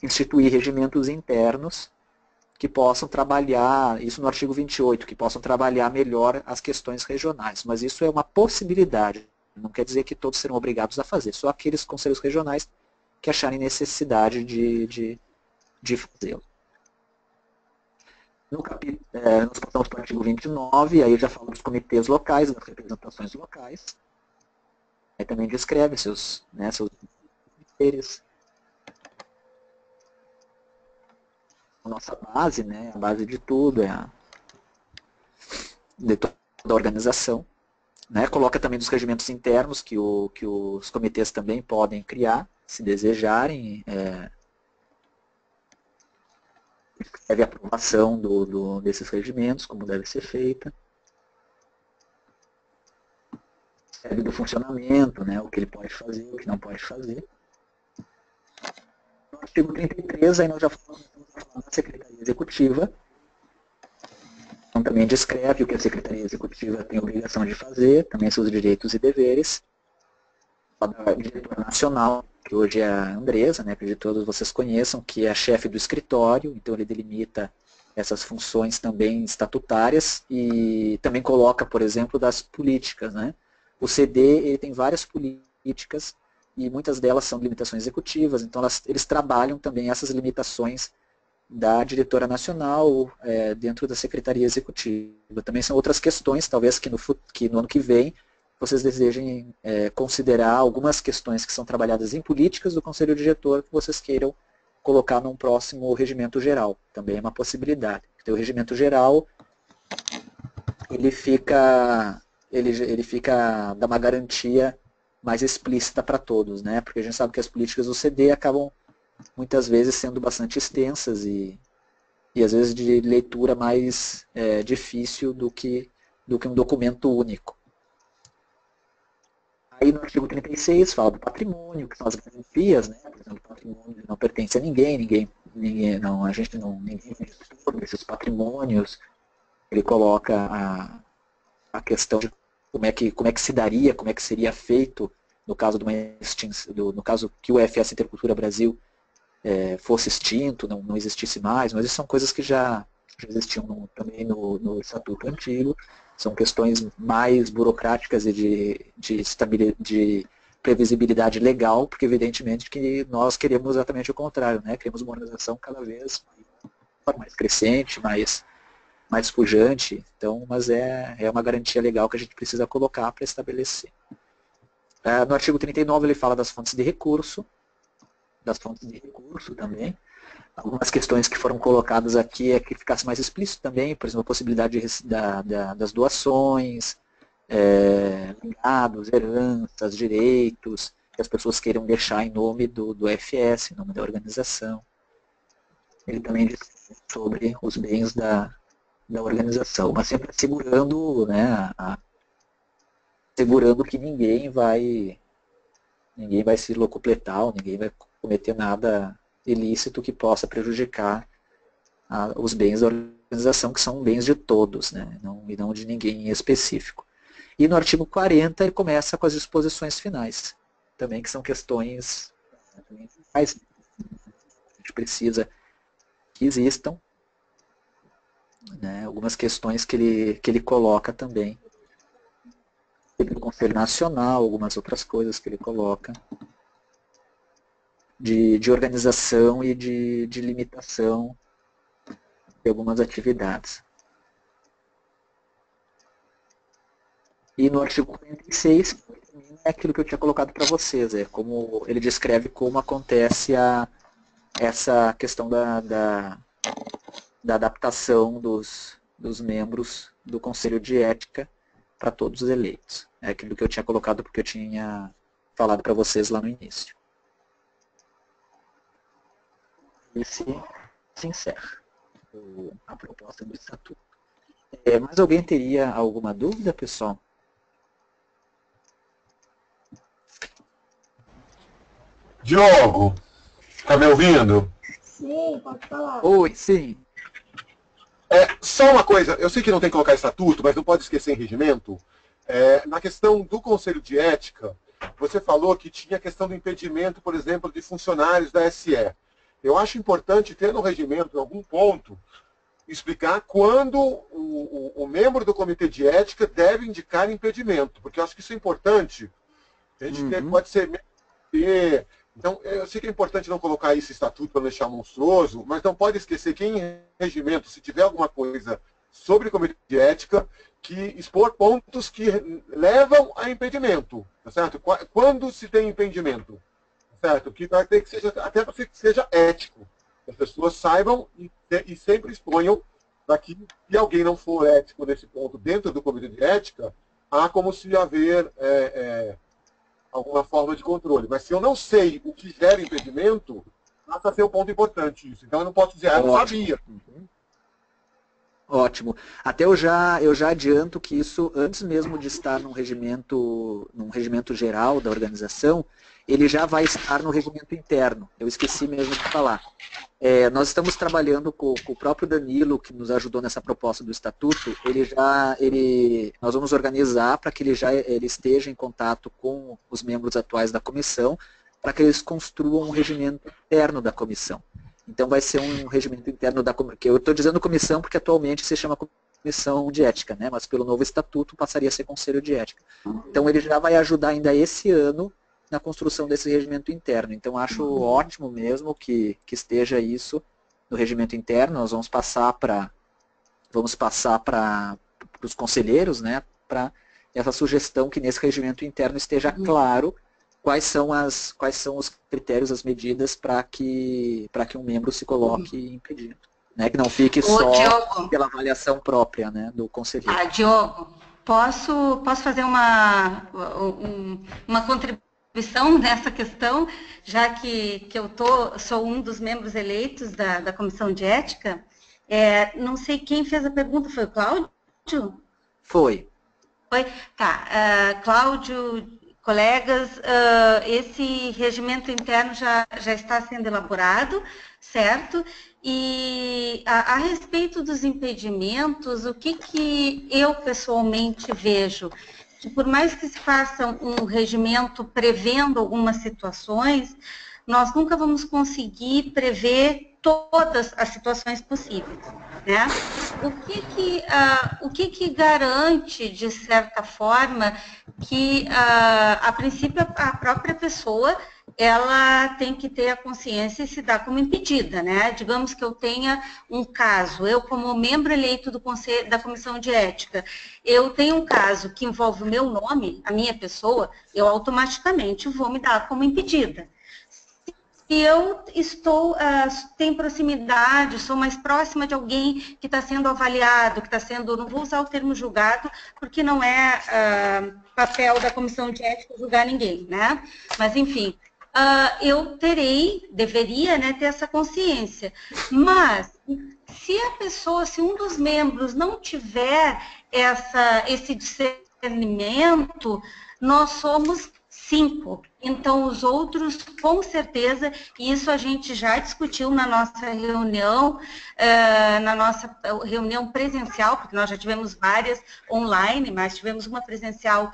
instituir regimentos internos que possam trabalhar, isso no artigo 28, que possam trabalhar melhor as questões regionais. Mas isso é uma possibilidade, não quer dizer que todos serão obrigados a fazer, só aqueles conselhos regionais que acharem necessidade de fazê-lo. Nós passamos para o artigo 29, aí já fala dos comitês locais, das representações locais. Aí também descreve seus deveres. A nossa base, né, a base de tudo, de toda a organização. Né, coloca também dos regimentos internos que os comitês também podem criar, se desejarem. Escreve a aprovação desses regimentos, como deve ser feita. Escreve do funcionamento, né, o que ele pode fazer, o que não pode fazer. No artigo 33, aí nós já falamos da Secretaria Executiva. Então também descreve o que a Secretaria Executiva tem a obrigação de fazer, também seus direitos e deveres. A diretora nacional, que hoje é a Andresa, né, que todos vocês conheçam, que é a chefe do escritório, então ele delimita essas funções também estatutárias e também coloca, por exemplo, das políticas. Né? O CD ele tem várias políticas e muitas delas são limitações executivas, então eles trabalham também essas limitações da diretora nacional dentro da Secretaria Executiva. Também são outras questões, talvez que no ano que vem vocês desejem considerar algumas questões que são trabalhadas em políticas do Conselho Diretor que vocês queiram colocar num próximo regimento geral. Também é uma possibilidade. Porque o regimento geral, ele fica dá uma garantia mais explícita para todos, né? Porque a gente sabe que as políticas do CD acabam muitas vezes sendo bastante extensas e às vezes de leitura mais difícil do que um documento único. Aí no artigo 36 fala do patrimônio, que são as garantias, né? Por exemplo, o patrimônio não pertence a ninguém dispõe desses patrimônios. Ele coloca a questão de como é que se daria, como é que seria feito no caso de uma extinção, no caso que o FS Intercultura Brasil fosse extinto, não existisse mais, mas isso são coisas que já existiam também no Estatuto Antigo. São questões mais burocráticas e de previsibilidade legal, porque evidentemente que nós queremos exatamente o contrário, né? Queremos uma organização cada vez mais crescente, mais pujante, então, mas é uma garantia legal que a gente precisa colocar para estabelecer. No artigo 39 ele fala das fontes de recurso também. Algumas questões que foram colocadas aqui é que ficasse mais explícito também, por exemplo, a possibilidade das doações, legados, heranças, direitos, que as pessoas queiram deixar em nome do FS, em nome da organização. Ele também diz sobre os bens da organização, mas sempre assegurando, né, assegurando que ninguém vai se locupletar, ou ninguém vai cometer nada ilícito que possa prejudicar os bens da organização, que são bens de todos, né, e não de ninguém em específico. E no artigo 40 ele começa com as disposições finais, também que são questões que a gente precisa que existam, né, algumas questões que ele coloca também, sobre o Conselho Nacional, algumas outras coisas que ele coloca, de organização e de limitação de algumas atividades. E no artigo 46, é aquilo que eu tinha colocado para vocês, como ele descreve como acontece essa questão da adaptação dos membros do Conselho de Ética para todos os eleitos. É aquilo que eu tinha colocado porque eu tinha falado para vocês lá no início. E se encerra a proposta do Estatuto. Mas alguém teria alguma dúvida, pessoal? Diogo, está me ouvindo? Sim, pode falar. Oi, sim. Só uma coisa, eu sei que não tem que colocar estatuto, mas não pode esquecer em regimento. Na questão do Conselho de Ética, você falou que tinha a questão do impedimento, por exemplo, de funcionários da SE. Eu acho importante ter no regimento, em algum ponto, explicar quando o membro do Comitê de Ética deve indicar impedimento, porque eu acho que isso é importante. A gente pode ser... Então, eu sei que é importante não colocar esse estatuto para não deixar monstruoso, mas não pode esquecer que em regimento, se tiver alguma coisa sobre comitê de ética, que expor pontos que levam a impedimento, tá certo? Quando se tem impedimento, tá certo? Que vai ter que seja, até para que seja ético. As pessoas saibam e sempre exponham para que, se alguém não for ético nesse ponto dentro do comitê de ética, há como se haver... alguma forma de controle. Mas se eu não sei o que gera impedimento, passa a ser um ponto importante isso. Então eu não posso dizer, eu não sabia. Ótimo. Até eu já adianto que isso, antes mesmo de estar num regimento geral da organização, ele já vai estar no regimento interno. Eu esqueci mesmo de falar. Nós estamos trabalhando com o próprio Danilo, que nos ajudou nessa proposta do Estatuto. Nós vamos organizar para que ele esteja em contato com os membros atuais da comissão, para que eles construam um regimento interno da comissão. Então vai ser um regimento interno da comissão, que eu estou dizendo comissão porque atualmente se chama comissão de ética, né? Mas pelo novo estatuto passaria a ser conselho de ética. Então ele já vai ajudar ainda esse ano na construção desse regimento interno. Então acho ótimo mesmo que esteja isso no regimento interno. Nós vamos passar para os conselheiros, né? Para essa sugestão que nesse regimento interno esteja claro quais são os critérios, as medidas para que um membro se coloque impedido. Né? Que não fique só Diogo, pela avaliação própria, né, do conselheiro. Diogo, posso fazer uma contribuição nessa questão, já que eu sou um dos membros eleitos da Comissão de Ética? Não sei quem fez a pergunta, foi o Cláudio? Foi. Foi? Tá. Cláudio, colegas, esse regimento interno já está sendo elaborado, certo? E a respeito dos impedimentos, o que eu pessoalmente vejo? Que por mais que se faça um regimento prevendo algumas situações, nós nunca vamos conseguir prever todas as situações possíveis, né? O que garante, de certa forma, que, a princípio, a própria pessoa, ela tem que ter a consciência e se dar como impedida, né? Digamos que eu tenha um caso, eu como membro eleito do Conselho, da Comissão de Ética, eu tenho um caso que envolve o meu nome, a minha pessoa, eu automaticamente vou me dar como impedida. Se eu tenho proximidade, sou mais próxima de alguém que está sendo avaliado, que está sendo, não vou usar o termo julgado, porque não é papel da Comissão de Ética julgar ninguém, né? Mas, enfim, eu deveria, né, ter essa consciência. Mas, se um dos membros não tiver esse discernimento, nós somos 5. Então, os outros, com certeza, e isso a gente já discutiu na nossa reunião presencial, porque nós já tivemos várias online, mas tivemos uma presencial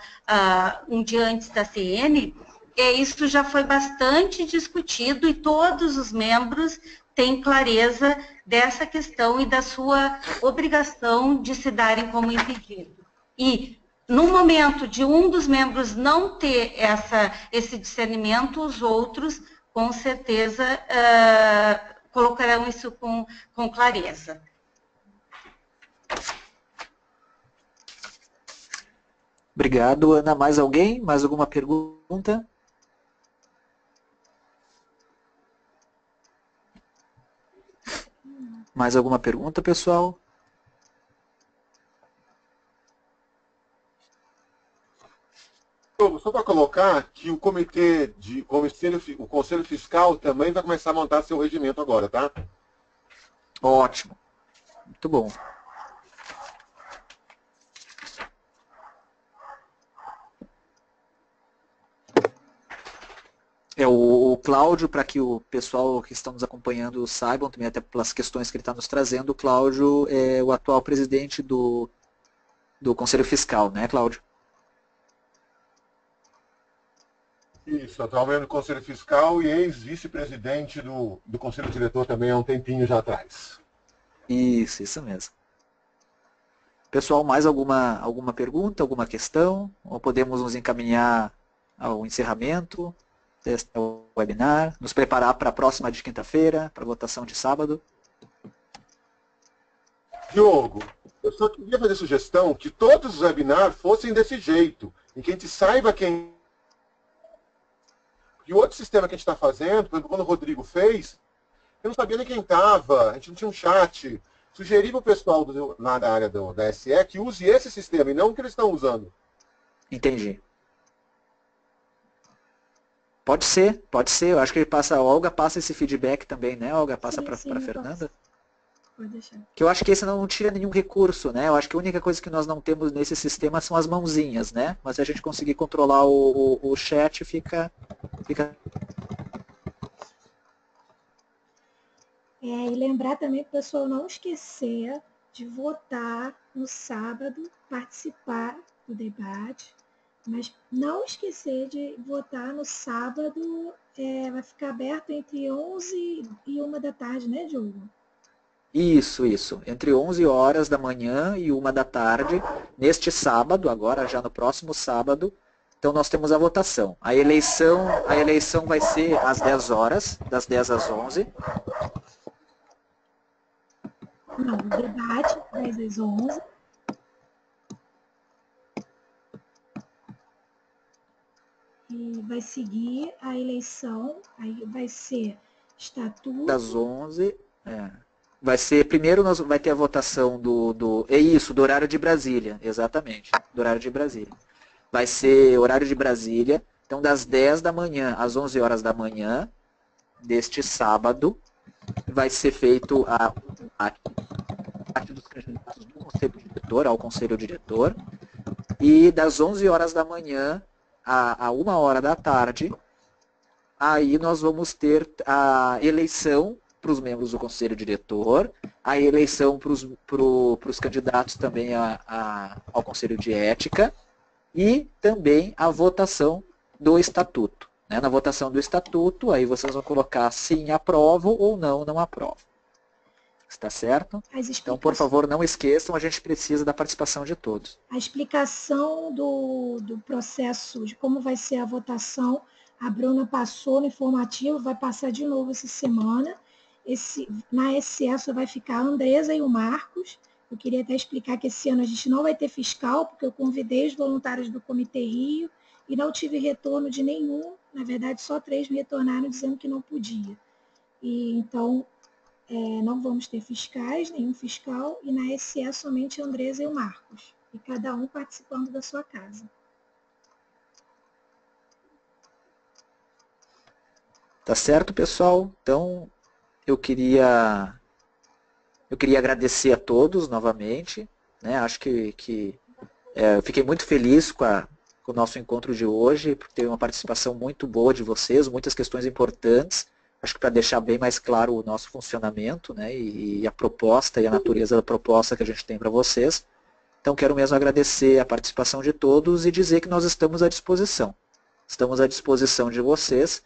um dia antes da CN, e isso já foi bastante discutido e todos os membros têm clareza dessa questão e da sua obrigação de se darem como impedido. E no momento de um dos membros não ter esse discernimento, os outros, com certeza, colocarão isso com clareza. Obrigado, Ana. Mais alguém? Mais alguma pergunta? Mais alguma pergunta, pessoal? Só para colocar que o o Conselho Fiscal também vai começar a montar seu regimento agora, tá? Ótimo. Muito bom. O Cláudio, para que o pessoal que estão nos acompanhando saibam, também até pelas questões que ele está nos trazendo, o Cláudio é o atual presidente do Conselho Fiscal, né, Cláudio? Isso, atualmente no Conselho Fiscal e ex-vice-presidente do Conselho Diretor também há um tempinho já atrás. Isso mesmo. Pessoal, mais alguma pergunta, alguma questão? Ou podemos nos encaminhar ao encerramento deste webinar, nos preparar para a próxima de quinta-feira, para a votação de sábado? Diogo, eu só queria fazer sugestão que todos os webinars fossem desse jeito, em que a gente saiba quem... E o outro sistema que a gente está fazendo, por exemplo, quando o Rodrigo fez, eu não sabia nem quem estava, a gente não tinha um chat. Sugeri para o pessoal da área da SE que use esse sistema e não o que eles estão usando. Entendi. Pode ser. Eu acho que a Olga passa esse feedback também, né, Olga? Passa para a Fernanda. Pode deixar. Que eu acho que esse não tira nenhum recurso, né? Eu acho que a única coisa que nós não temos nesse sistema são as mãozinhas, né? Mas se a gente conseguir controlar o chat, fica... E lembrar também para o pessoal não esquecer de votar no sábado, participar do debate, mas não esquecer de votar no sábado, vai ficar aberto entre 11 e 1 da tarde, né, Diogo? Isso. Entre 11 horas da manhã e 1 da tarde, neste sábado, agora já no próximo sábado, então nós temos a votação. A eleição vai ser às 10 horas, das 10 às 11. Não, o debate 10 às 11. E vai seguir a eleição, aí vai ser estatuto. Das 11. Vai ser, primeiro vai ter a votação do horário de Brasília, exatamente, do horário de Brasília. Vai ser horário de Brasília, então das 10 da manhã às 11 horas da manhã deste sábado, vai ser feito a parte dos candidatos do Conselho Diretor ao Conselho Diretor, e das 11 horas da manhã a 1 hora da tarde, aí nós vamos ter a eleição para os membros do Conselho Diretor, a eleição para os candidatos também ao Conselho de Ética, e também a votação do Estatuto. Na votação do Estatuto, aí vocês vão colocar sim, aprovo ou não aprovo. Está certo? Então, por favor, não esqueçam, a gente precisa da participação de todos. A explicação do processo, de como vai ser a votação, a Bruna passou no informativo, vai passar de novo essa semana. Na SE só vai ficar a Andresa e o Marcos. Eu queria até explicar que esse ano a gente não vai ter fiscal, porque eu convidei os voluntários do Comitê Rio e não tive retorno de nenhum. Na verdade, só 3 me retornaram dizendo que não podia. E, então, não vamos ter fiscais, nenhum fiscal, e na SE somente a Andresa e o Marcos. E cada um participando da sua casa. Tá certo, pessoal? Então, eu queria agradecer a todos novamente. Acho que eu fiquei muito feliz com o nosso encontro de hoje, porque teve uma participação muito boa de vocês, muitas questões importantes. Acho que para deixar bem mais claro o nosso funcionamento, e a proposta e a natureza da proposta que a gente tem para vocês. Então, quero mesmo agradecer a participação de todos e dizer que nós estamos à disposição. Estamos à disposição de vocês,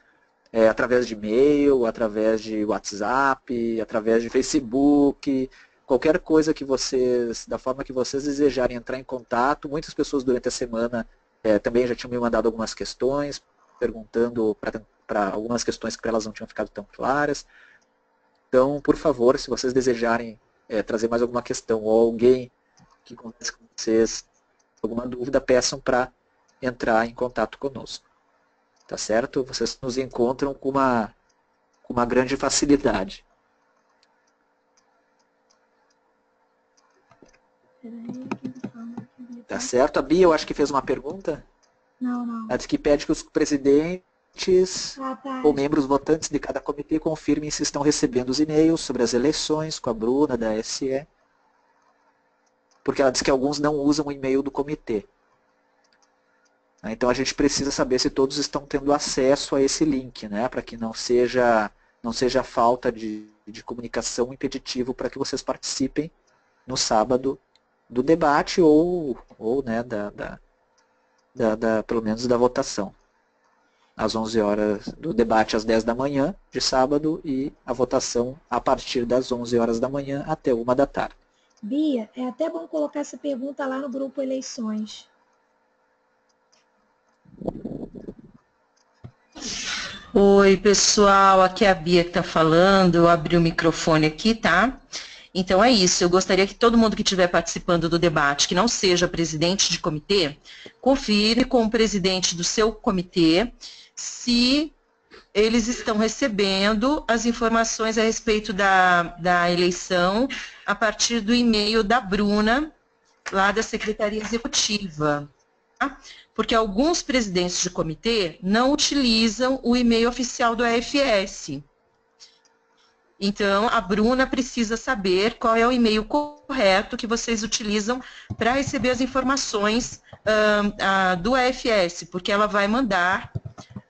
através de e-mail, através de WhatsApp, através de Facebook, qualquer coisa que vocês, da forma que vocês desejarem entrar em contato. Muitas pessoas durante a semana também já tinham me mandado algumas questões, perguntando para algumas questões que para elas não tinham ficado tão claras. Então, por favor, se vocês desejarem trazer mais alguma questão ou alguém que converse com vocês, alguma dúvida, peçam para entrar em contato conosco. Tá certo? Vocês nos encontram com uma grande facilidade. Tá certo? A Bia, eu acho que fez uma pergunta. Não. Ela disse que pede que os presidentes ou membros votantes de cada comitê confirmem se estão recebendo os e-mails sobre as eleições com a Bruna, da SE. Porque ela diz que alguns não usam o e-mail do comitê. Então a gente precisa saber se todos estão tendo acesso a esse link, para que não seja falta de comunicação impeditivo para que vocês participem no sábado do debate ou pelo menos da votação. Às 11 horas do debate às 10 da manhã de sábado e a votação a partir das 11 horas da manhã até 1 da tarde. Bia, é até bom colocar essa pergunta lá no grupo Eleições. Oi, pessoal, aqui é a Bia que está falando, eu abri o microfone aqui, tá? Então é isso, eu gostaria que todo mundo que estiver participando do debate, que não seja presidente de comitê, confirme com o presidente do seu comitê se eles estão recebendo as informações a respeito da eleição a partir do e-mail da Bruna, lá da Secretaria Executiva. Tá? Porque alguns presidentes de comitê não utilizam o e-mail oficial do EFS. Então, a Bruna precisa saber qual é o e-mail correto que vocês utilizam para receber as informações do EFS, porque ela vai mandar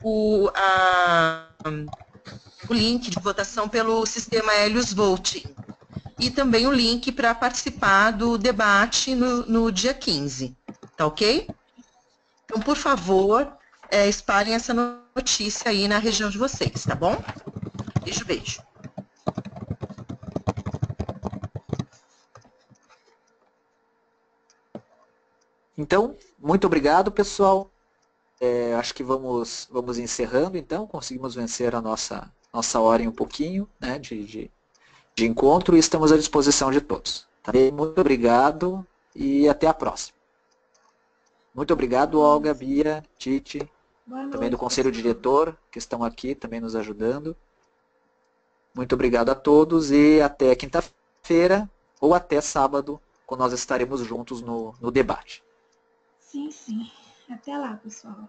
o link de votação pelo sistema Helios Voting e também o link para participar do debate no dia 15, tá ok? Então, por favor, espalhem essa notícia aí na região de vocês, tá bom? Beijo, beijo. Então, muito obrigado, pessoal. Acho que vamos encerrando, então. Conseguimos vencer a nossa hora em um pouquinho, de encontro, e estamos à disposição de todos. Tá bem? Muito obrigado e até a próxima. Muito obrigado, Olga, Bia, Tite. Boa noite, também do Conselho pessoal. Diretor, que estão aqui também nos ajudando. Muito obrigado a todos e até quinta-feira ou até sábado, quando nós estaremos juntos no debate. Sim, sim. Até lá, pessoal.